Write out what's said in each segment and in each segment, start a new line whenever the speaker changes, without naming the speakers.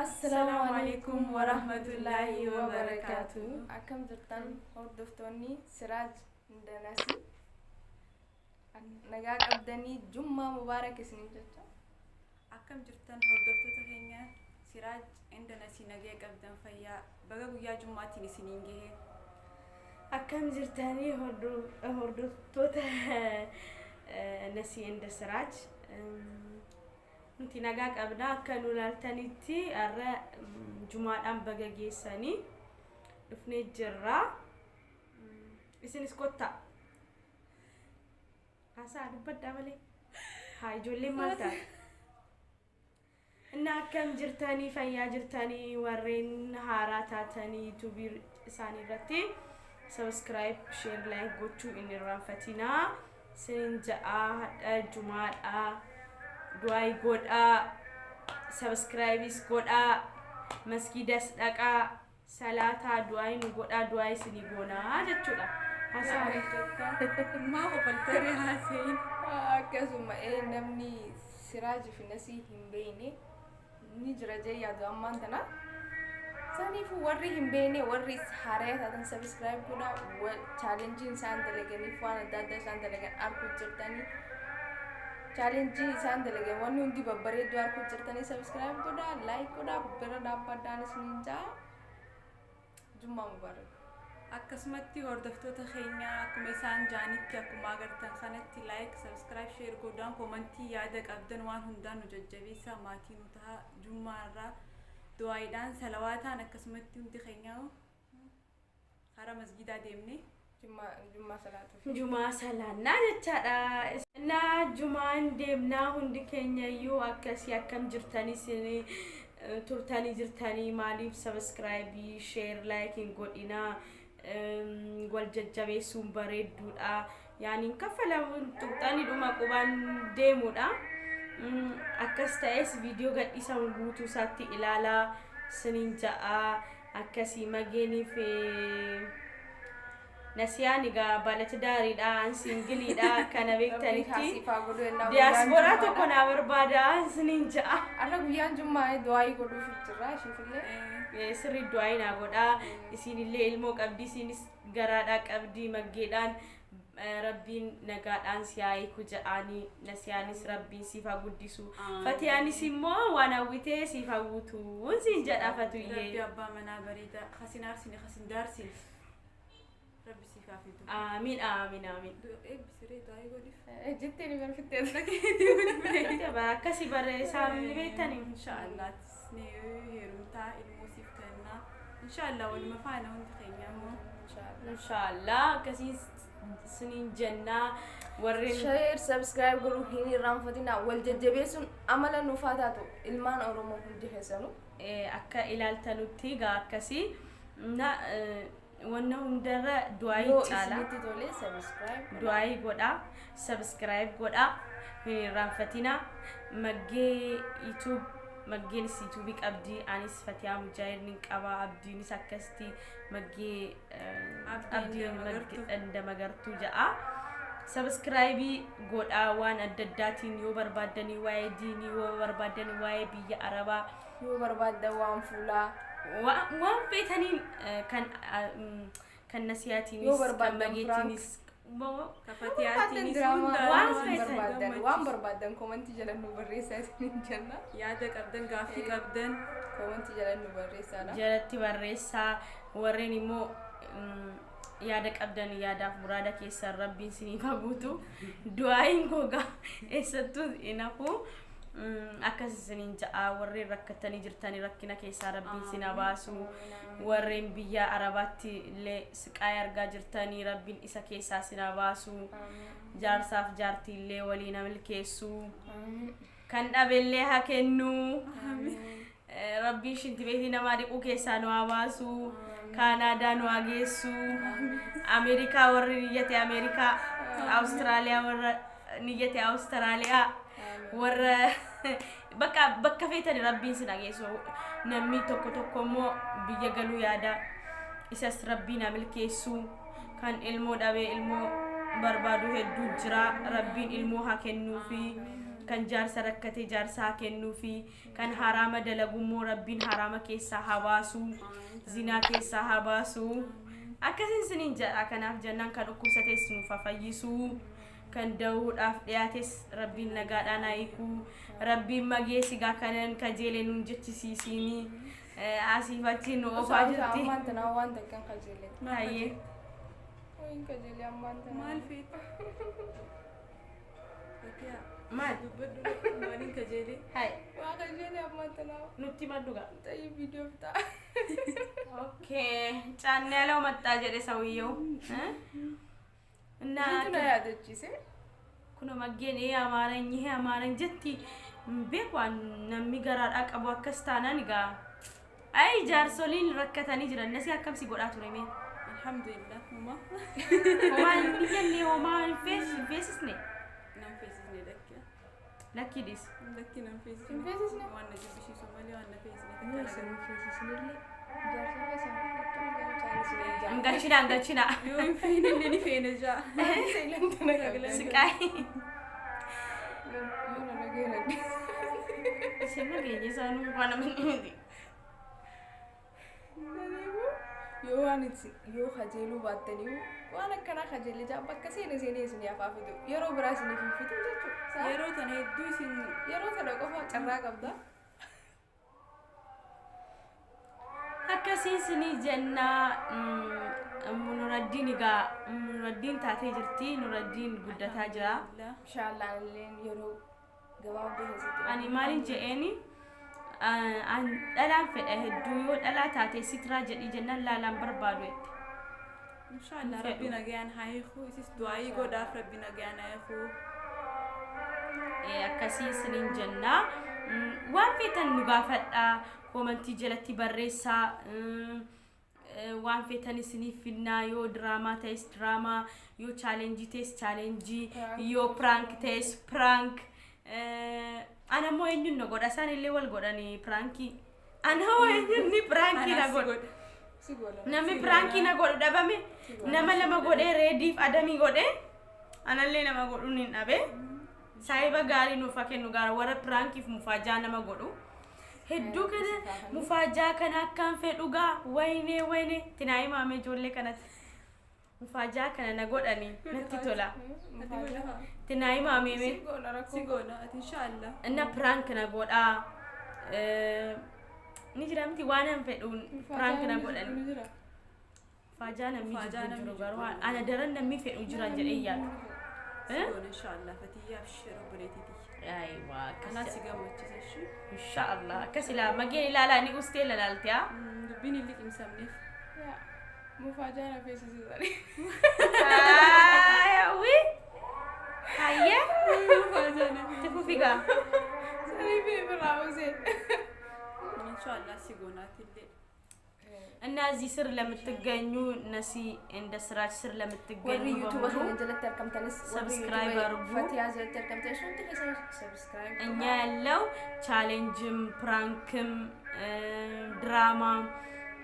السلام عليكم ورحمة الله وبركاته. أكم جرتان هردفتوني سراج ندناسي نجاك أبدني جمعة مبارك سنين جتا.
أكم جرتان هردفتو تهينيا سراج عندنا سينجاك أبدن فيا بقى يا جمعة سنين جه.
أكم جرتاني هردفتو نسي عند سراج نتي نجاك أبدا كانوا لالتانيتي أرى جمعة أم بجاجي سني دفني جرا إسني سكوتا هسا دبت عملي هاي جولي مالتا إن كم جرتاني فيا جرتاني ورين هاراتاتني تبير ساني رتي سبسكرايب شير لايك قوتشو إني رانفتنا سنجاء الجمعة دوای goda subscribes goda masjidas daka salata duai nu goda duai sini gona jechuudha
hasaa ma qofaltari haasayin
akkasuma namni siraaj fi nasi himbeene ni jira jayyadu ammaan tana saniif warri himbeene warri haaraya taatan subscribe goda challenge isaan dalaganii waan adda addaa isaan dalagan arku jirtanii challenge isaan dalagan wanni hundi babbareedu arku jirtanii subscribe goda like goda bira dhaabbadhaan isiniin jummaa mubaarak
akkasumatti hordoftoota keenya akkuma isaan jaanitti akkuma agartan kanatti like subscribe share godhaan commentii yaada qabdan waan hundaan nu jajjabeessaa maatii nu ta'a jummaarraa du'aayidhaan salawaataan akkasumatti hundi keenya hara masjidaa deemne
Jumaa salaannaa jechaadha. Na jumaan deemnaa hundi keenya iyyuu akkasii akkam jirtanii sini turtanii jirtanii maaliif subscribe share like godhina wal jajjabeessuun bareedduudha. Yaani kaffalamuun tuqxanii dhuma qubaan deemuudha. Akkas ta'es viidiyoo gadhiisan guutuu isaatti ilaalaa siniin ja'a akkasii mageeniif نسياني قا بالت داري دا سنجلي دا كان بيكتنيتي دياسبورا تكون بربادا سنين جاء
أنا ويان جمعة دعاء كله في الجرا شوف
اللي سر الدعاء ناقودا يسين اللي الموك أبدي سين جرادك أبدي مجدان ربين نقاد أنسياي كجاني نسياني ربين سيفا قديسو فتياني سيمو وانا ويتي سيفا وتو ونسين جاء فتو
ربي أبا منا بريدا خسين أرسين خسين دارسين ربي سيكافيتو
آمين آمين آمين
إيه بسري داي قولي
جتني من فتاة
تبا كسي بري سامي بيتني
إن شاء الله تسني هيروتا الموسيقى كنا إن شاء الله والمفانا هون تخيمو
إن شاء الله كسي سنين جنة ورين
شير سبسكرايب قولوا هيني رانفتنا والججبيسون عملا نفاتاتو المان أورومو كنت حسنو
أكا إلالتنوتي غا كسي نا wannan dara duai chala duai goda subscribe goda ranfatina magge youtube magge si youtube abdi anis fatia mujahid nin qaba abdi ni sakasti magge abdi magge anda magartu jaa subscribe goda wan addadatin yo barbadani waye dini yo barbadani waye biya araba
yo barbadda wan fula
وان بيتانين كان نسياتينيس كان مجيتينيس
كفتياتينيس
وان بربادن كومنتي جلن نبريسات من جنة
يادك أبدن غافيك أبدن
كومنتي جلن نبريسا
جلتي بريسا وريني مو يادك أبدن يادك مرادك يسر ربي سنين فابوتو دعاين كوغا إساتو إنافو akkas sinin ja'a warri rakkatanii jirtanii rakkina keessaa rabbiin sina baasu warreen biyya arabaatti illee siqaa argaa jirtanii rabbiin isa keessaa sina baasu jaarsaaf jaartii illee waliin milkeessu kan dhabellee haa kennu rabbiin shintibeetii namaa dhiquu keessaa nu haa baasu kaanaadaa nu haa geessu ameerikaa warri niyyate ameerikaa awustiraaliyaa warra niyyate awustiraaliyaa warra bakka feetani rabbiin sina geessu namni tokko immoo biyya galuu yaada isas rabbiin milkeessu kan ilmoo dhabe ilmoo barbaadu hedduu jira rabbiin ilmoo haa kennuufi kan jaarsa rakkate jaarsaa kennuu fi kan harama dalagummoo rabbiin harama keessaa habaasu zinaa keessaa habaasu akkasiin siniin jedha kanaaf jennaan kan dhukkubsates nuuf fayyisu kan da'uudhaaf dhiyaates rabbiin nagaadhaan hiiku rabbiin mageessi gaa kanan kajeele nuun jechisiisini asiifachi nu ofaa jirti
ammaan tanaa waan takkan kajeele
hayyee
wayin kajeele ammaan tanaa
maal feeta Fakiyaa
maal
dubbadhu maaliin kajeele
hay
waa kajeele ammaan tanaa
nutti madduga
ta'ii viidiyoo bitaa
okay chaanneelo mattaa jedhe sawiyyoo እና
እንትና ያደችise
ኩኖ ማገን ይሄ አማረኝ ጀቲ ቤኳን ነሚ ገራዳ ቀቦ አከስታናን ጋ አይ ጃርሶሊን ረከታኒ ጅራ ነሲ አከም ሲጎዳቱ ነሜ
አልহামዱሊላህ ማማ
እንዲየኔ ወማን ፌስስ ነ
ናም ፌስስ ነ
ለኪዲስ
ናም ፌስስ
ነ
ዋና ጅብሺ ሶማሊ ዋና ፌስስ
ነው
ነ
ፌስስ ነ ጃርሳ
Angachina.
Yo infine ni fene già.
sei lentana
Sky.
io non è che
Sembra che gli sono un po' una
yoo anitsi yoo khajeelu baattanii waan akkana khajeelle jaa bakka seene isin yaafafitu yeroo biraa isin fifitu jechuudha
yeroo tana hedduu isin
yeroo tana qofa carraa qabda
akkasiin sini jenna Nuraddiin taatee jirti Nuraddiin guddataa jira
inshallah illeen yeroo gabaabduu keessatti
ani maalin je'eeni an dhalaan fedha hedduu yoo dhalaa taatee sitraa jedhii jennaan laalaan barbaadu jette
inshallah rabbi nagayaan haayiku isis du'aayii godhaaf rabbi nagayaan haayiku
akkasii siniin jenna waan feetan nu gaafadha komentii jalatti barreessaa waan feetan isiniif finnaa yoo diraamaa ta'es diraamaa yoo chaalenjii ta'es chaalenjii yoo prank ta'es prank ana moo eenyuun na godha isaan illee wal godhanii pranki ana moo eenyuun ni pranki na godha namni pranki na godhu dhabame nama lama godhee reediif adamii godhee anallee nama godhuun hin dhabe saayiba gaarii nuuf kennu gaara warra prankiif mufaajaa nama godhu hedduu kana mufaajaa kana akkaan fedhugaa wayne tinaayi maamee ijoollee kanatti mufaajaa kana na godhanii natti tola tinaayi maamee
sigoona ati inshallah
inna prank na godhaa ni jiramti waan an fedhuun prank na godhanii mufaajaa namni jiru garuu ana daran namni fedhu jira jedhee yaadu
sigoona inshallah fatiyyaa abshira buleetiti
aywa
kana sigamochiseshi
inshallah kasila mageen ilaalaa ni ustee lalaaltiya
dubbiin illi qimsamneef
mufaajaa na feesisisani
wi hayya
mufaajaa na
tufufiga
sani fi biraawuse
inshallah sigoonaatillee
እና እዚህ ስር ለምትገኙ ነሲ እንደ ስራች ስር ለምትገኙ
ወሪ ዩቲዩብ ጀለተ አርከምተንስ
ሰብስክራይብ አድርጉ
ፈቲያ ጀለተ አርከምተንስ ሰብስክራይብ
እኛ ያለው ቻሌንጅም ፕራንክም ድራማ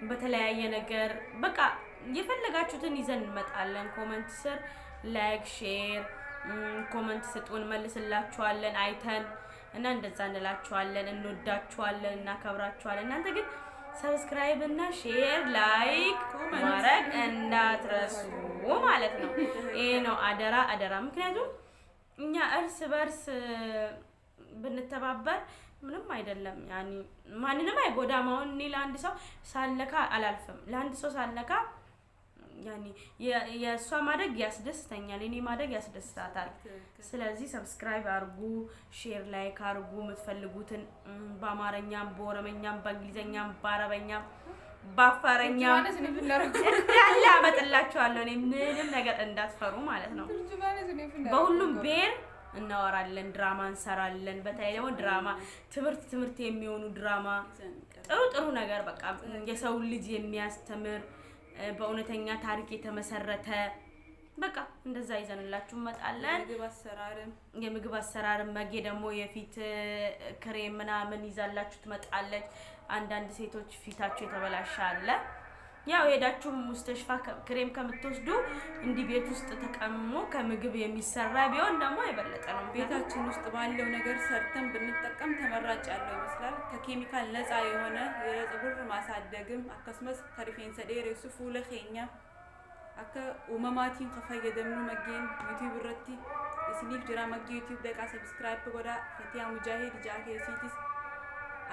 በተለያየ ነገር በቃ የፈለጋችሁትን ይዘን እንመጣለን ኮሜንት ስር ላይክ ሼር ኮሜንት ስጡን መልስላችኋለን አይተን እና እንደዛ እንላችኋለን እንወዳችኋለን እናከብራችኋለን እናንተ ግን ሰብስክራይብ እና ሼር ላይክ ማድረግ እንዳትረሱ ማለት ነው ይሄ ነው አደራ ምክንያቱም እኛ እርስ በርስ ብንተባበር ምንም አይደለም ያኒ ማንንም አይጎዳም አሁን እኔ ለአንድ ሰው ሳልነካ አላልፍም ለአንድ ሰው ሳልነካ ያኒ የሷ ማድረግ ያስደስተኛል እኔ ማድረግ ያስደስታታል ስለዚህ ሰብስክራይብ አድርጉ ሼር ላይክ አድርጉ የምትፈልጉትን በአማርኛም በኦሮምኛም በእንግሊዘኛም በአረበኛም በአፋርኛም እንዳለ አመጣላችኋለሁ እኔ ምንም ነገር እንዳትፈሩ ማለት ነው በሁሉም ብሔር እናወራለን ድራማ እንሰራለን በተለይ ደግሞ ድራማ ትምህርት የሚሆኑ ድራማ ጥሩ ነገር በቃ የሰው ልጅ የሚያስተምር በእውነተኛ ታሪክ የተመሰረተ በቃ እንደዛ ይዘንላችሁ መጣለን የምግብ አሰራር መጌ ደግሞ የፊት ክሬም ምናምን ይዛላችሁ ትመጣለች አንዳንድ ሴቶች ፊታቸው የተበላሸ አለ ያው ሄዳችሁ ሙስተሽፋ ክሬም ከምትወስዱ እንዲህ ቤት ውስጥ ተቀምሞ ከምግብ የሚሰራ ቢሆን ደግሞ የበለጠ ነው።
ቤታችን ውስጥ ባለው ነገር ሰርተን ብንጠቀም ተመራጭ ያለው ይመስላል። ከኬሚካል ነፃ የሆነ የፀጉር ማሳደግም አከስመስ ከሪፌንሰ ዴሬሱ ፉለ ኸኛ አከ ኡመማቲን ከፈየደምኑ መገን ዩቲዩብ ረቲ እስኒፍ ጅራ መገ ዩቲዩብ ደቃ ሰብስክራይብ ጎዳ ፈቲያ ሙጃሂድ ጃኬሲቲስ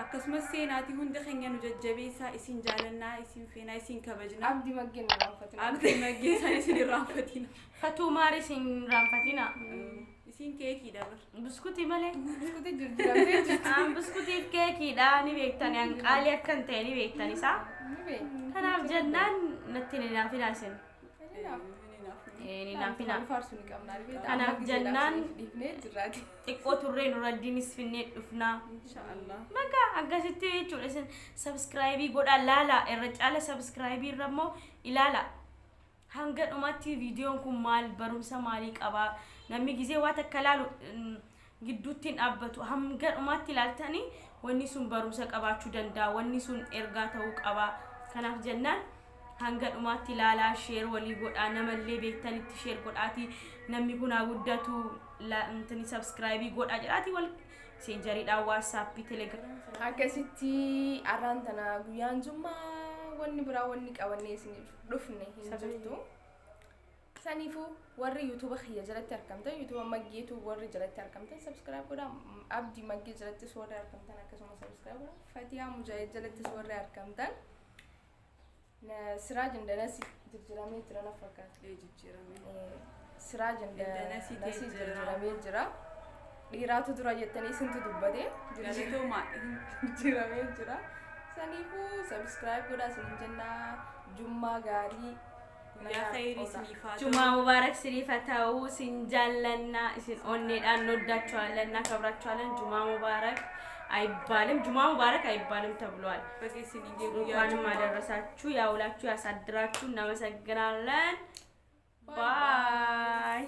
akkasumas seenaati hunda keenya nu jajjabeessaa isin jaalannaa isin feenaa isin kabajnaa
abdi maggeen raanfatina
abdi maggeen san isin raanfatina
fatuu maari isin raanfatina
isin keekii dabar
biskuti malee
biskuti jijjiiramtee jirti
biskuti keekii dha ni beektani an qaalii akkan ta'e ni beektani isaa kanaaf jennaan natti ni naafina isin ni naafina
faarsu ni qabnaa
kanaaf jennaan
dhiifnee jirraati
xiqqoo turree nuraddiinis finnee dhufnaa
inshaallah
maka akkasitti jechuudha isin sabskraayibii godhaa laala irra caala sabskraayibii irra immoo ilaala hanga dhumaatti viidiyoon kun maal barumsa maalii qaba namni gizee waa takka laalu gidduutti hin dhaabbatu hanga dhumaatti ilaaltanii wanni sun barumsa qabaachuu danda'a wanni sun ergaa ta'uu qaba kanaaf jennaan hanga dhumaatti ilaalaa sheer walii godhaa namallee beektanitti sheer godhaati namni kun haa guddatu intini sabskraayibii godhaa jedhaati wal seenjariidhaan waatsaappii telegiraam
akkasitti arraan tana guyyaan jummaa wanni biraa wanni qabannee isin dhufne hin jirtu saniifuu warri yuutuuba kiyya jalatti argamtan yuutuuba maggeetu warri jalatti argamtan sabskiraayib godhaa abdii maggee jalattis warri argamtan akkasuma sabskiraayib godhaa fatiyaa mujaahid jalattis warri argamtan siraaj indanasi jijjiiramee jira na fakkaata siraaj indanasi jijjiiramee jira dhiiraatu dura jettanii isintu dubbate jijjiiramee jira saniifuu sabskiraayib godhaa isin jennaa jummaa gaarii
ya khayri sinifa
jumaa mubaarak sinifa ta'uu isin jaallanna isin onneedhaan noddaachwalanna kabraachwalan jumaa mubaarak አይባልም ጁማ ሙባረክ አይባልም ተብሏል።
በቀሲኒ
እንኳንም አደረሳችሁ ያውላችሁ ያሳድራችሁ እናመሰግናለን። ባይ